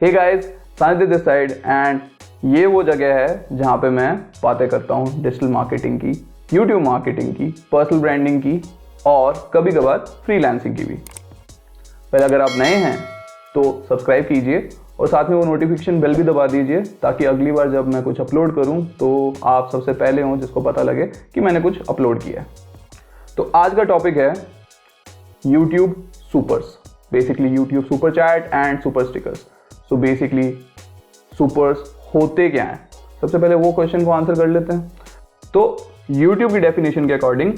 Hey guys, सानिध्य this side and ये वो जगह है जहाँ पे मैं बातें करता हूँ डिजिटल मार्केटिंग की, यूट्यूब मार्केटिंग की, पर्सनल ब्रांडिंग की और कभी कभार फ्रीलांसिंग की भी। पहले अगर आप नए हैं तो सब्सक्राइब कीजिए और साथ में वो नोटिफिकेशन बेल भी दबा दीजिए ताकि अगली बार जब मैं कुछ अपलोड करूँ तो आप सबसे पहले हों जिसको पता लगे कि मैंने कुछ अपलोड किया है। तो आज का टॉपिक है YouTube supers, basically YouTube super chat and super stickers. So basically supers होते क्या हैं, सबसे पहले वो क्वेश्चन को आंसर कर लेते हैं। तो YouTube की डेफिनेशन के according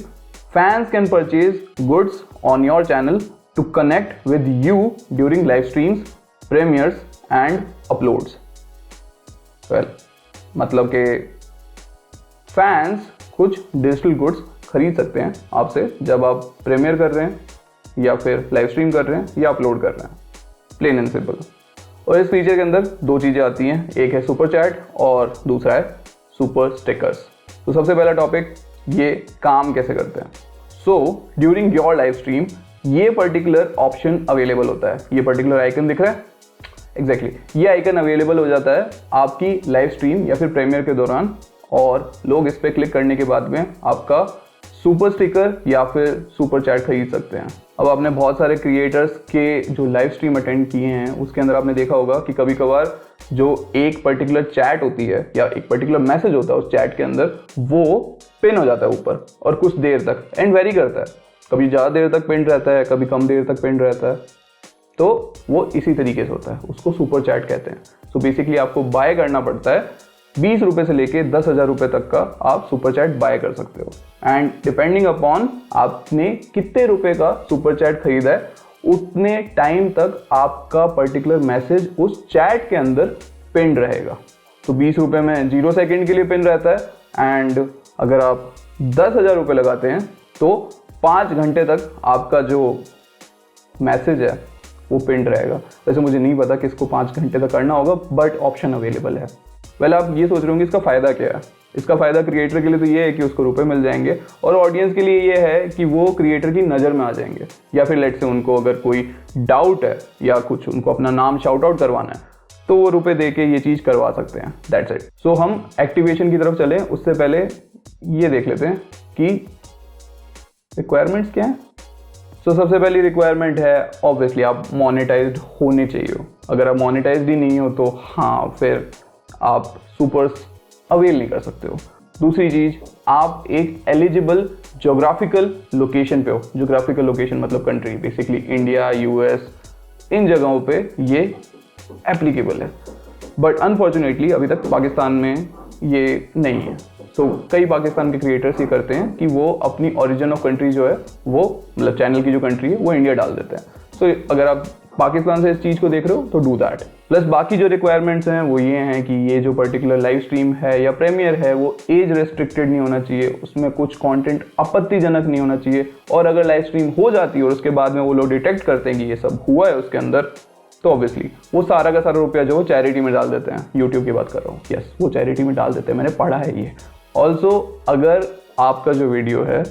fans can purchase goods on your channel to connect with you during live streams, premieres and uploads. Well, मतलब कि फैंस कुछ डिजिटल गुड्स खरीद सकते हैं आपसे जब आप प्रीमियर कर रहे हैं या फिर लाइव स्ट्रीम कर रहे हैं या अपलोड कर रहे हैं, प्लेन एंड सिंपल। और इस फीचर के अंदर दो चीज़ें आती हैं, एक है सुपर चैट और दूसरा है सुपर स्टिकर्स। तो सबसे पहला टॉपिक, ये काम कैसे करते हैं। So during your live stream ये पर्टिकुलर ऑप्शन अवेलेबल होता है। ये पर्टिकुलर आइकन दिख रहा है, एग्जैक्टली ये आइकन अवेलेबल हो जाता है आपकी लाइव स्ट्रीम या फिर प्रीमियर के दौरान, और लोग इस पर क्लिक करने के बाद में आपका सुपर स्टिकर या फिर सुपर चैट खरीद सकते हैं। अब आपने बहुत सारे क्रिएटर्स के जो लाइव स्ट्रीम अटेंड किए हैं उसके अंदर आपने देखा होगा कि कभी कभार जो एक पर्टिकुलर चैट होती है या एक पर्टिकुलर मैसेज होता है उस चैट के अंदर, वो पिन हो जाता है ऊपर और कुछ देर तक एंड वेरी करता है, कभी ज़्यादा देर तक पिन रहता है, कभी कम देर तक पिन रहता है। तो वो इसी तरीके से होता है, उसको सुपर चैट कहते हैं। सो बेसिकली आपको बाय करना पड़ता है, 20 रुपये से लेके 10,000 रुपये तक का आप सुपर चैट बाय कर सकते हो। एंड डिपेंडिंग अपॉन आपने कितने रुपए का सुपर चैट खरीदा है उतने टाइम तक आपका पर्टिकुलर मैसेज उस चैट के अंदर पिन रहेगा। तो 20 रुपये में 0 सेकेंड के लिए पिन रहता है, एंड अगर आप 10,000 रुपये लगाते हैं तो 5 घंटे तक आपका जो मैसेज है वो पिन रहेगा। वैसे मुझे नहीं पता किसको 5 घंटे तक करना होगा, बट ऑप्शन अवेलेबल है। वेल, आप ये सोच रहे होंगे इसका फ़ायदा क्या है। इसका फ़ायदा क्रिएटर के लिए तो ये है कि उसको रुपए मिल जाएंगे, और ऑडियंस के लिए ये है कि वो क्रिएटर की नज़र में आ जाएंगे, या फिर लेट से उनको अगर कोई डाउट है या कुछ उनको अपना नाम शाउट आउट करवाना है तो वो रुपए दे के ये चीज़ करवा सकते हैं। That's it. सो हम एक्टिवेशन की तरफ चलें उससे पहले ये देख लेते हैं कि रिक्वायरमेंट्स क्या हैं। सो सबसे पहली रिक्वायरमेंट है ऑब्वियसली आप मोनेटाइज्ड होने चाहिए हो। अगर आप मोनेटाइज्ड ही नहीं हो तो हाँ, फिर आप सुपर्स अवेल नहीं कर सकते हो। दूसरी चीज़, आप एक एलिजिबल जोग्राफिकल लोकेशन पे हो। जोग्राफिकल लोकेशन मतलब कंट्री, बेसिकली इंडिया, यूएस, इन जगहों पे ये एप्लीकेबल है। बट अनफॉर्चुनेटली अभी तक पाकिस्तान में ये नहीं है। सो कई पाकिस्तान के क्रिएटर्स ये करते हैं कि वो अपनी ओरिजिन ऑफ कंट्री जो है वो, मतलब चैनल की जो कंट्री है वो इंडिया डाल देते हैं। सो अगर आप पाकिस्तान से इस चीज़ को देख रहे हो तो डू दैट। प्लस बाकी जो रिक्वायरमेंट्स हैं वो ये हैं कि ये जो पर्टिकुलर लाइव स्ट्रीम है या प्रीमियर है वो एज रेस्ट्रिक्टेड नहीं होना चाहिए, उसमें कुछ कंटेंट आपत्तिजनक नहीं होना चाहिए, और अगर लाइव स्ट्रीम हो जाती है और उसके बाद में वो लोग डिटेक्ट करते हैं कि ये सब हुआ है उसके अंदर, तो ऑब्वियसली वो सारा का सारा रुपया जो वो चैरिटी में डाल देते हैं। यूट्यूब की बात कर रहा हूँ, यस, वो चैरिटी में डाल देते हैं, मैंने पढ़ा है ये। ऑल्सो अगर आपका जो वीडियो है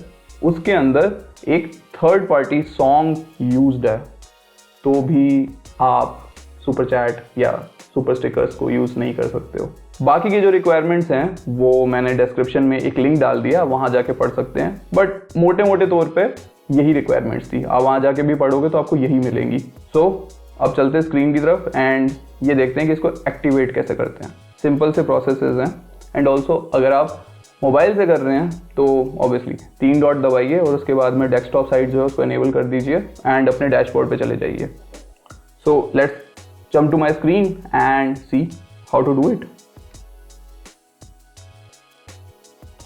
उसके अंदर एक थर्ड पार्टी सॉन्ग यूज्ड है तो भी आप सुपर चैट या सुपर स्टिकर्स को यूज़ नहीं कर सकते हो। बाकी के जो रिक्वायरमेंट्स हैं वो मैंने डिस्क्रिप्शन में एक लिंक डाल दिया, वहाँ जाके पढ़ सकते हैं, बट मोटे मोटे तौर पे यही रिक्वायरमेंट्स थी। आप वहाँ जाके भी पढ़ोगे तो आपको यही मिलेंगी। सो अब चलते हैं स्क्रीन की तरफ एंड ये देखते हैं कि इसको एक्टिवेट कैसे करते हैं। सिंपल से प्रोसेसेस हैं, एंड ऑल्सो अगर आप मोबाइल से कर रहे हैं तो ऑब्वियसली 3 डॉट दबाइए और उसके बाद में डेस्कटॉप साइट जो है उसको एनेबल कर दीजिए एंड अपने डैशबोर्ड पे चले जाइए। So let's jump to my screen and see how to do it.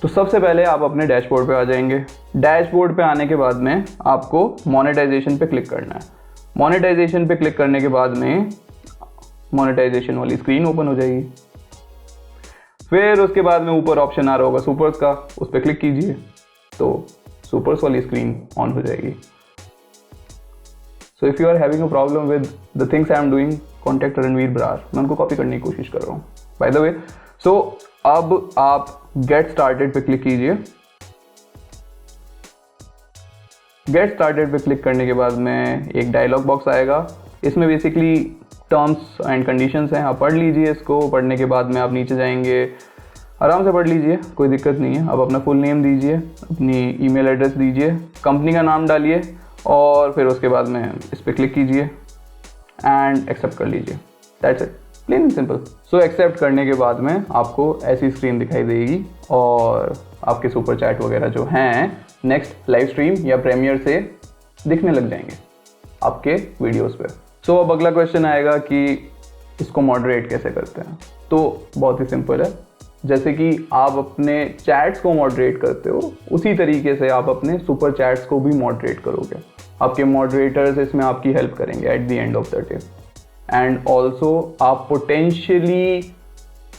तो सबसे पहले आप अपने डैशबोर्ड पे आ जाएंगे। डैशबोर्ड पे आने के बाद में आपको मोनेटाइजेशन पे क्लिक करना है। मोनेटाइजेशन पे क्लिक करने के बाद में मोनेटाइजेशन वाली स्क्रीन ओपन हो जाएगी। फिर उसके बाद में ऊपर ऑप्शन आ रहा होगा सुपर्स का, उस पर क्लिक कीजिए तो सुपर्स वाली स्क्रीन ऑन हो जाएगी। So if you are having a problem with the things I am doing, contact Ranveer Brar. मैं उनको कॉपी करने की कोशिश कर रहा हूँ बाय द वे। सो अब आप गेट स्टार्टेड पे क्लिक कीजिए। गेट स्टार्टेड पे क्लिक करने के बाद में एक डायलॉग बॉक्स आएगा। इसमें बेसिकली टर्म्स एंड कंडीशंस हैं, आप पढ़ लीजिए इसको। पढ़ने के बाद में आप नीचे जाएंगे, आराम से पढ़ लीजिए, कोई दिक्कत नहीं है। आप अपना फुल नेम दीजिए, अपनी ईमेल एड्रेस दीजिए, कंपनी का नाम डालिए और फिर उसके बाद में इस पर क्लिक कीजिए एंड एक्सेप्ट कर लीजिए। That's it, plain and simple. So accept करने के बाद में आपको ऐसी स्क्रीन दिखाई देगी और आपके सुपर चैट वगैरह जो हैं नेक्स्ट लाइव स्ट्रीम या प्रीमियर से दिखने लग जाएंगे आपके वीडियोस पे। सो अब अगला क्वेश्चन आएगा कि इसको मॉडरेट कैसे करते हैं। तो बहुत ही सिंपल है, जैसे कि आप अपने चैट्स को मॉडरेट करते हो उसी तरीके से आप अपने सुपर चैट्स को भी मॉडरेट करोगे। आपके मॉडरेटर्स इसमें आपकी हेल्प करेंगे at the end of the day. And also आप पोटेंशियली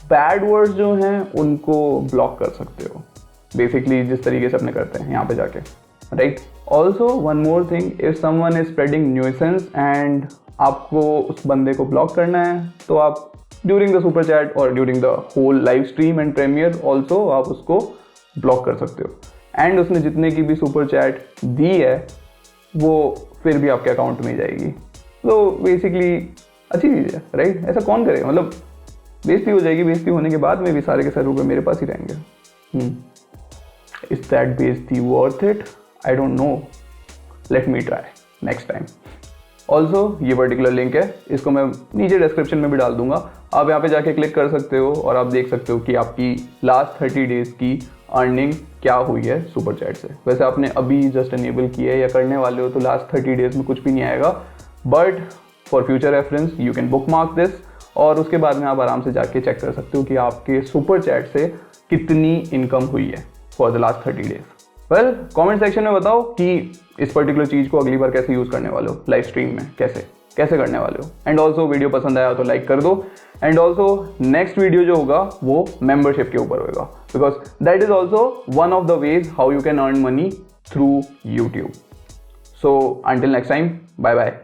बैड वर्ड्स जो हैं उनको ब्लॉक कर सकते हो, बेसिकली जिस तरीके से अपने करते हैं यहाँ पे जाके, right. Also one more thing, if someone is spreading nuisance and आपको उस बंदे को ब्लॉक करना है तो आप ड्यूरिंग द सुपर चैट और during the whole live stream and premiere also आप उसको ब्लॉक कर सकते हो। एंड उसने जितने की भी सुपर चैट दी है वो फिर भी आपके अकाउंट में जाएगी। तो बेसिकली अच्छी चीज़ है, राइट। ऐसा कौन करेगा, मतलब बेइज्जती हो जाएगी, बेइज्जती होने के बाद में भी सारे के सारे रुपये मेरे पास ही रहेंगे। इज दैट बेइज्जती worth it? I don't know, let me try next time. Also ये पर्टिकुलर लिंक है, इसको मैं नीचे डिस्क्रिप्शन में भी डाल दूंगा। आप यहाँ पे जाके क्लिक कर सकते हो और आप देख सकते हो कि आपकी लास्ट 30 डेज की अर्निंग क्या हुई है सुपर चैट से। वैसे आपने अभी जस्ट एनेबल किया है या करने वाले हो तो लास्ट 30 डेज में कुछ भी नहीं आएगा, but for future reference you can book mark this और उसके बाद में आप आराम से जाके चेक कर सकते हो कि आपके सुपर चैट से कितनी इनकम हुई है for the last 30 days. Well, comment section में बताओ कि इस पर्टिकुलर चीज़ को अगली बार कैसे यूज़ करने वाले हो लाइव स्ट्रीम में, कैसे करने वाले हो। एंड ऑल्सो वीडियो पसंद आया तो लाइक कर दो। एंड ऑल्सो नेक्स्ट वीडियो जो होगा वो मेंबरशिप के ऊपर होगा, because that is also one of the ways how you can earn money through YouTube. So until next time, bye bye.